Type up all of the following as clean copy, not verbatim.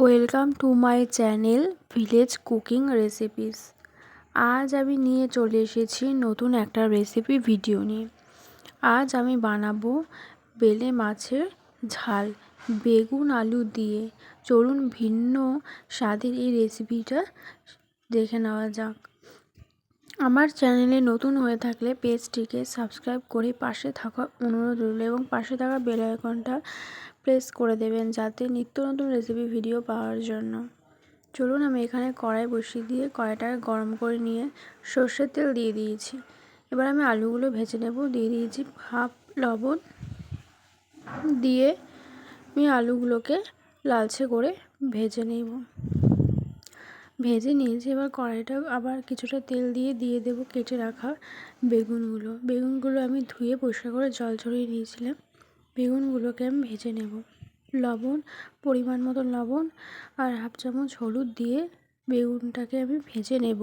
Welcome to my channel village cooking recipes. আজ আমি নিয়ে চলে এসেছি নতুন একটা রেসিপি ভিডিও নিয়ে। আজ আমি বানাবো বেলে মাছের ঝাল বেগুন আলু দিয়ে। চলুন ভিন্ন স্বাদের এই রেসিপিটা দেখে নেওয়া যাক। আমার চ্যানেলে নতুন হয়ে থাকলে পেজটিকে সাবস্ক্রাইব করে পাশে থাকা অনুরোধ রইল এবং পাশে থাকা বেল আইকনটা প্রেস করে দেবেন যাতে নিত্য নতুন রেসিপি ভিডিও পাওয়ার জন্য। চলুন আমি এখানে কড়াই বসিয়ে দিয়ে কড়াইটাকে গরম করে নিয়ে সর্ষের তেল দিয়ে দিয়েছি। এবার আমি আলুগুলো ভেজে নেব। দিয়ে দিয়েছি হাফ লবণ দিয়ে আমি আলুগুলোকে লালচে করে ভেজে নেব। ভেজে নিয়েছি। এবার কড়াইটা আবার কিছুটা তেল দিয়ে দেবো কেটে রাখা বেগুনগুলো আমি ধুয়ে পরিষ্কার করে জল ঝরিয়ে নিয়েছিলাম। বেগুনগুলোকে আমি ভেজে নেব। লবণ পরিমাণ মতো লবণ আর হাফ চামচ হলুদ দিয়ে বেগুনটাকে আমি ভেজে নেব।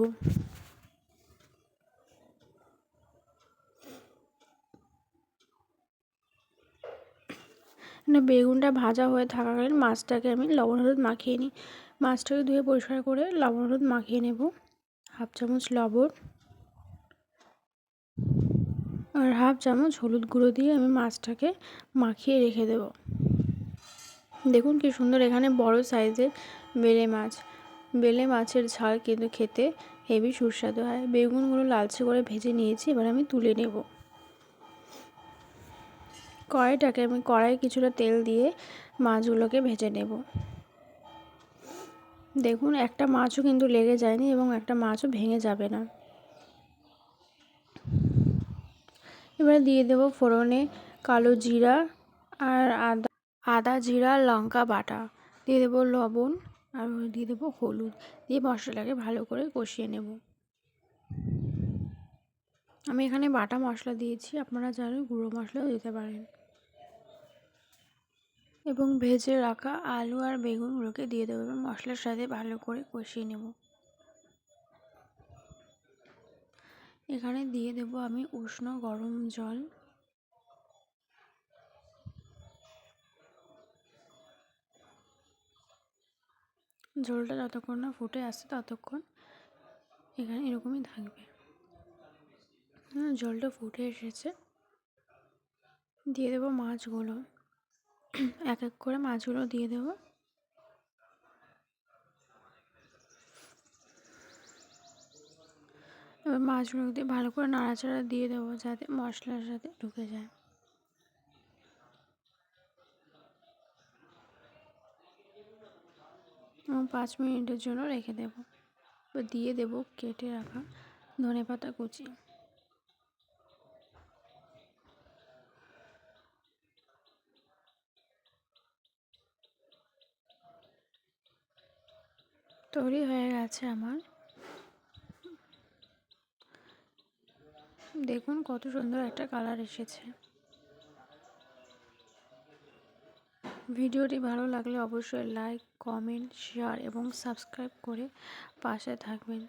বেগুনটা ভাজা হয়ে থাকাকালীন মাছটাকে আমি লবণ হলুদ মাখিয়ে নিই। মাছটাকে ধুয়ে পরিষ্কার করে লবণ হলুদ মাখিয়ে নেব। হাফ চামচ লবণ আর হাফ চামচ হলুদ গুঁড়ো দিয়ে আমি মাছটাকে মাখিয়ে রেখে দেব। দেখুন কি সুন্দর এখানে বড় সাইজের বেলে মাছের ঝাল কিন্তু খেতে হেভি সুস্বাদু হয়। বেগুনগুলো লালচে করে ভেজে নিয়েছি। এবার আমি তুলে নেব। কড়াই কিছুটা তেল দিয়ে মাছগুলোকে ভেজে নেব। দেখুন একটা মাছও কিন্তু লেগে যায়নি এবং একটা মাছও ভেঙে যাবে না। এবার দিয়ে দেব ফোড়নে কালো জিরা আর আদা জিরা লঙ্কা বাটা, দিয়ে দেবো লবণ আর দিয়ে দেবো হলুদ দিয়ে মশলাটাকে ভালো করে কষিয়ে নেব। আমি এখানে বাটা মশলা দিয়েছি, আপনারা চাইলে গুঁড়ো মশলাও দিতে পারেন। এবং ভেজে রাখা আলু আর বেগুনগুলোকে দিয়ে দেবো এবং মশলার সাথে ভালো করে কষিয়ে নেব। এখানে দিয়ে দেব আমি উষ্ণ গরম জল। ঝোলটা যতক্ষণ না ফুটে আসছে ততক্ষণ এখানে এরকমই থাকবে। জলটা ফুটে এসেছে। দিয়ে দেবো মাছগুলো, এক এক করে মাছগুলো দিয়ে দেবো। এবার মাছগুলো দিয়ে ভালো করে নাড়াচাড়া দিয়ে দেবো যাতে মশলার সাথে ঢুকে যায়। এবং 5 মিনিটের জন্য রেখে দেব। এবার দিয়ে দেব কেটে রাখা ধনেপাতা কুচি। তৈরি হয়ে গেছে আমার। দেখুন কত সুন্দর একটা কালার এসেছে। ভিডিওটি ভালো লাগলে অবশ্যই লাইক, কমেন্ট, শেয়ার এবং সাবস্ক্রাইব করে পাশে থাকবেন।